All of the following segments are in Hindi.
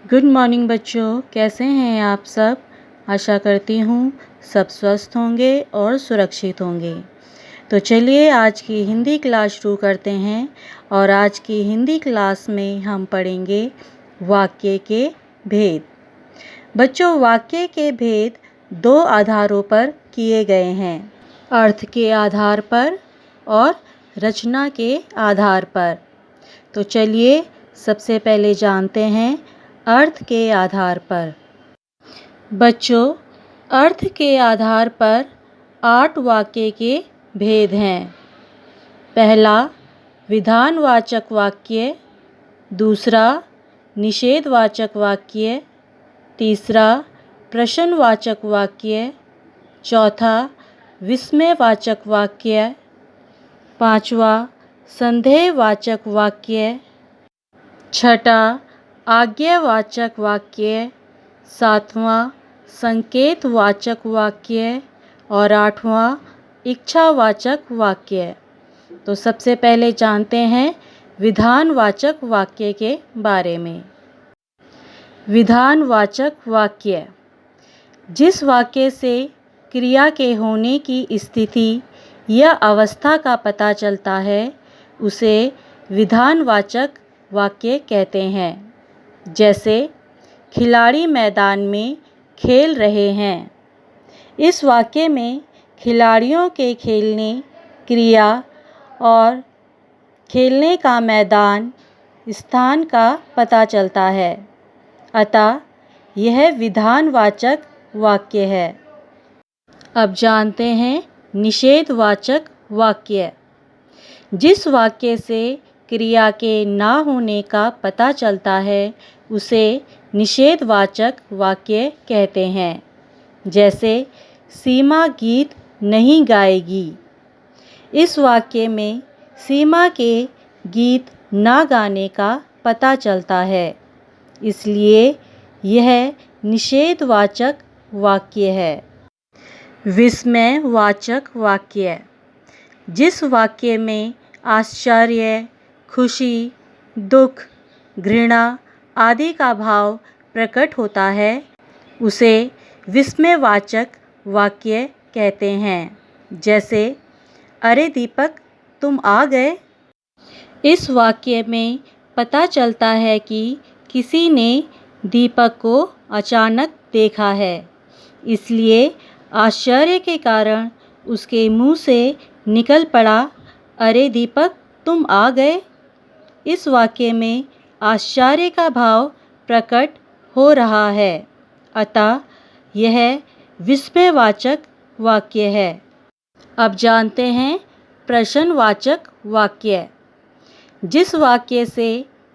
गुड मॉर्निंग बच्चों, कैसे हैं आप सब। आशा करती हूँ सब स्वस्थ होंगे और सुरक्षित होंगे। तो चलिए आज की हिंदी क्लास शुरू करते हैं और आज की हिंदी क्लास में हम पढ़ेंगे वाक्य के भेद। बच्चों, वाक्य के भेद दो आधारों पर किए गए हैं, अर्थ के आधार पर और रचना के आधार पर। तो चलिए सबसे पहले जानते हैं अर्थ के आधार पर। बच्चों, अर्थ के आधार पर 8 वाक्य के भेद हैं। पहला विधानवाचक वाक्य, दूसरा निषेधवाचक वाक्य, तीसरा प्रश्नवाचक वाक्य, चौथा विस्मयवाचक वाक्य, पांचवा संदेहवाचक वाक्य, छठा आज्ञावाचक वाक्य, सातवां संकेतवाचक वाक्य और आठवां इच्छावाचक वाक्य। तो सबसे पहले जानते हैं विधानवाचक वाक्य के बारे में। विधानवाचक वाक्य, जिस वाक्य से क्रिया के होने की स्थिति या अवस्था का पता चलता है उसे विधानवाचक वाक्य कहते हैं। जैसे खिलाड़ी मैदान में खेल रहे हैं। इस वाक्य में खिलाड़ियों के खेलने, क्रिया और खेलने का मैदान, स्थान का पता चलता है, अतः यह विधानवाचक वाक्य है। अब जानते हैं निषेधवाचक वाक्य, जिस वाक्य से क्रिया के ना होने का पता चलता है उसे निषेधवाचक वाक्य कहते हैं। जैसे सीमा गीत नहीं गाएगी। इस वाक्य में सीमा के गीत ना गाने का पता चलता है, इसलिए यह निषेधवाचक वाक्य है। विस्मयवाचक वाक्य, जिस वाक्य में आश्चर्य, खुशी, दुख, घृणा आदि का भाव प्रकट होता है उसे विस्मयवाचक वाक्य कहते हैं। जैसे अरे दीपक, तुम आ गए। इस वाक्य में पता चलता है कि किसी ने दीपक को अचानक देखा है, इसलिए आश्चर्य के कारण उसके मुंह से निकल पड़ा, अरे दीपक, तुम आ गए। इस वाक्य में आश्चर्य का भाव प्रकट हो रहा है, अतः यह विस्मयवाचक वाक्य है। अब जानते हैं प्रश्नवाचक वाक्य, जिस वाक्य से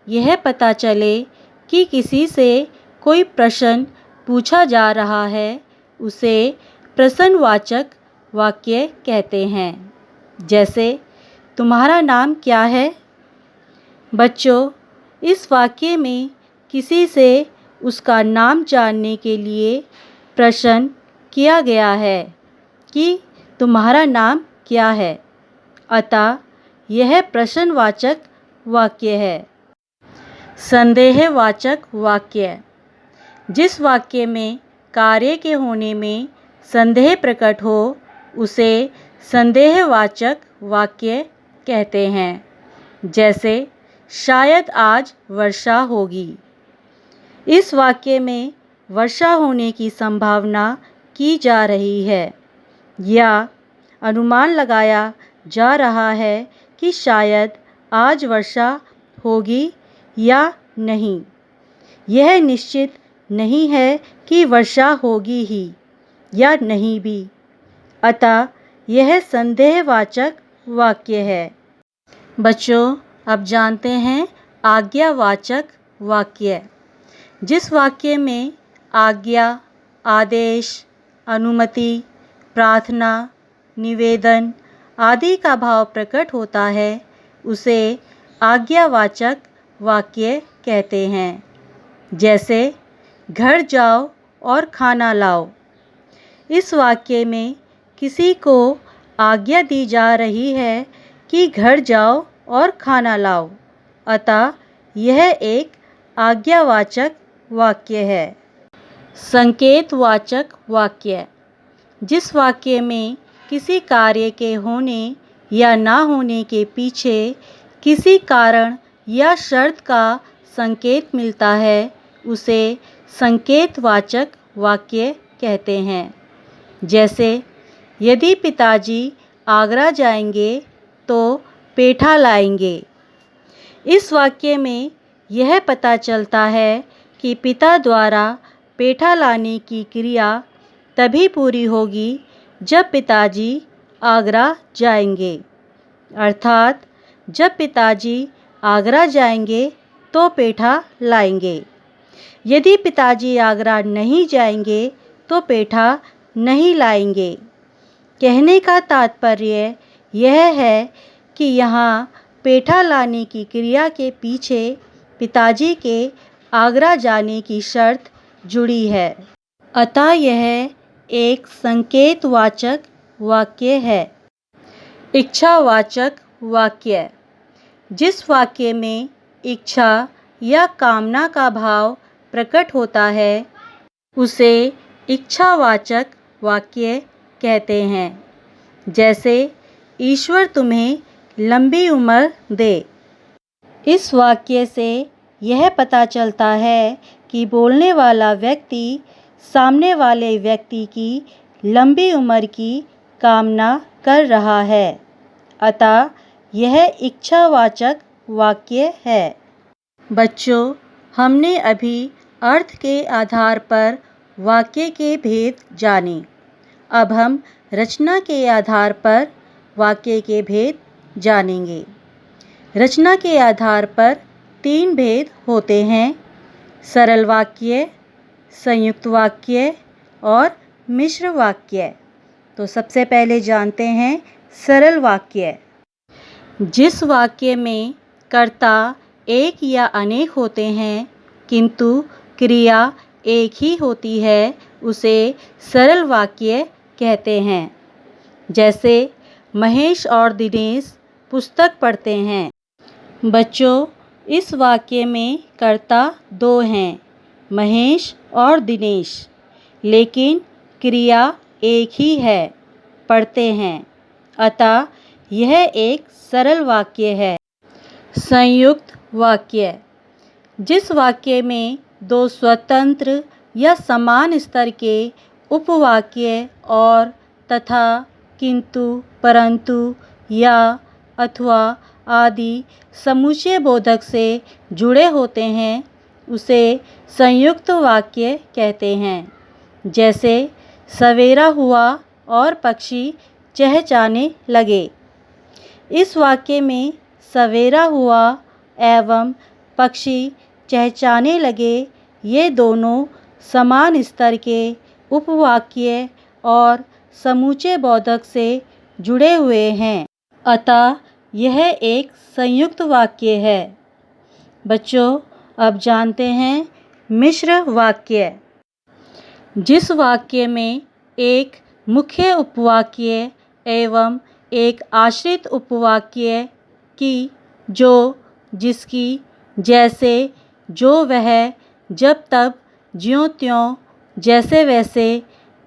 यह पता चले कि किसी से कोई प्रश्न पूछा जा रहा है उसे प्रश्नवाचक वाक्य कहते हैं। जैसे तुम्हारा नाम क्या है। बच्चों, इस वाक्य में किसी से उसका नाम जानने के लिए प्रश्न किया गया है कि तुम्हारा नाम क्या है, अतः यह प्रश्नवाचक वाक्य है। संदेहवाचक वाक्य, जिस वाक्य में कार्य के होने में संदेह प्रकट हो उसे संदेहवाचक वाक्य कहते हैं। जैसे शायद आज वर्षा होगी। इस वाक्य में वर्षा होने की संभावना की जा रही है या अनुमान लगाया जा रहा है कि शायद आज वर्षा होगी या नहीं। यह निश्चित नहीं है कि वर्षा होगी ही या नहीं भी, अतः यह संदेहवाचक वाक्य है। बच्चों, अब जानते हैं आज्ञावाचक वाक्य, जिस वाक्य में आज्ञा, आदेश, अनुमति, प्रार्थना, निवेदन आदि का भाव प्रकट होता है उसे आज्ञावाचक वाक्य कहते हैं। जैसे घर जाओ और खाना लाओ। इस वाक्य में किसी को आज्ञा दी जा रही है कि घर जाओ और खाना लाओ, अतः यह एक आज्ञावाचक वाक्य है। संकेतवाचक वाक्य, जिस वाक्य में किसी कार्य के होने या ना होने के पीछे किसी कारण या शर्त का संकेत मिलता है उसे संकेतवाचक वाक्य कहते हैं। जैसे यदि पिताजी आगरा जाएंगे तो पेठा लाएंगे। इस वाक्य में यह पता चलता है कि पिता द्वारा पेठा लाने की क्रिया तभी पूरी होगी जब पिताजी आगरा जाएंगे, अर्थात जब पिताजी आगरा जाएंगे तो पेठा लाएंगे। यदि पिताजी आगरा नहीं जाएंगे तो पेठा नहीं लाएंगे। कहने का तात्पर्य यह है कि यहाँ पेठा लाने की क्रिया के पीछे पिताजी के आगरा जाने की शर्त जुड़ी है। अतः यह एक संकेतवाचक वाक्य है। इच्छावाचक वाक्य, जिस वाक्य में इच्छा या कामना का भाव प्रकट होता है उसे इच्छावाचक वाक्य कहते हैं। जैसे ईश्वर तुम्हें लंबी उम्र दे। इस वाक्य से यह पता चलता है कि बोलने वाला व्यक्ति सामने वाले व्यक्ति की लंबी उम्र की कामना कर रहा है। अतः यह इच्छावाचक वाक्य है। बच्चों, हमने अभी अर्थ के आधार पर वाक्य के भेद जाने। अब हम रचना के आधार पर वाक्य के भेद जानेंगे। रचना के आधार पर 3 भेद होते हैं: सरल वाक्य, संयुक्त वाक्य और मिश्र वाक्य। तो सबसे पहले जानते हैं सरल वाक्य। जिस वाक्य में कर्ता एक या अनेक होते हैं किंतु क्रिया एक ही होती है उसे सरल वाक्य कहते हैं। जैसे महेश और दिनेश पुस्तक पढ़ते हैं। बच्चों, इस वाक्य में कर्ता 2 हैं, महेश और दिनेश, लेकिन क्रिया एक ही है, पढ़ते हैं। अतः यह एक सरल वाक्य है। संयुक्त वाक्य, जिस वाक्य में 2 स्वतंत्र या समान स्तर के उपवाक्य और तथा, किंतु, परंतु, या, अथवा आदि समुच्चय बोधक से जुड़े होते हैं उसे संयुक्त वाक्य कहते हैं। जैसे सवेरा हुआ और पक्षी चहचहाने लगे। इस वाक्य में सवेरा हुआ एवं पक्षी चहचहाने लगे ये दोनों समान स्तर के उपवाक्य और समूचे बोधक से जुड़े हुए हैं। अतः यह एक संयुक्त वाक्य है। बच्चों, अब जानते हैं मिश्र वाक्य। जिस वाक्य में एक मुख्य उपवाक्य एवं एक आश्रित उपवाक्य की, जो, जिसकी, जैसे, जो वह, जब तब, ज्यों त्यों, जैसे वैसे,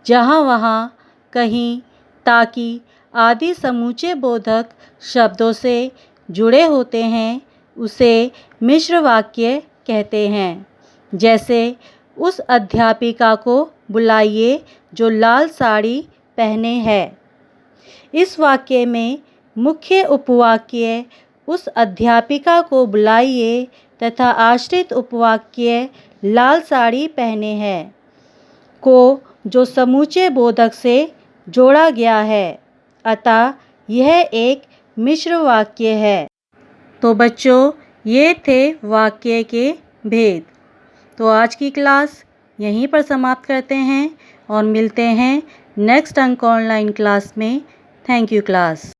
जहाँ वहाँ, कहीं, ताकि आदि समूचे बोधक शब्दों से जुड़े होते हैं उसे मिश्र वाक्य कहते हैं। जैसे उस अध्यापिका को बुलाइए जो लाल साड़ी पहने है। इस वाक्य में मुख्य उपवाक्य उस अध्यापिका को बुलाइए तथा आश्रित उपवाक्य लाल साड़ी पहने है को जो समूचे बोधक से जोड़ा गया है। अतः यह एक मिश्र वाक्य है। तो बच्चों, ये थे वाक्य के भेद। तो आज की क्लास यहीं पर समाप्त करते हैं और मिलते हैं नेक्स्ट अंक ऑनलाइन क्लास में। Thank you class.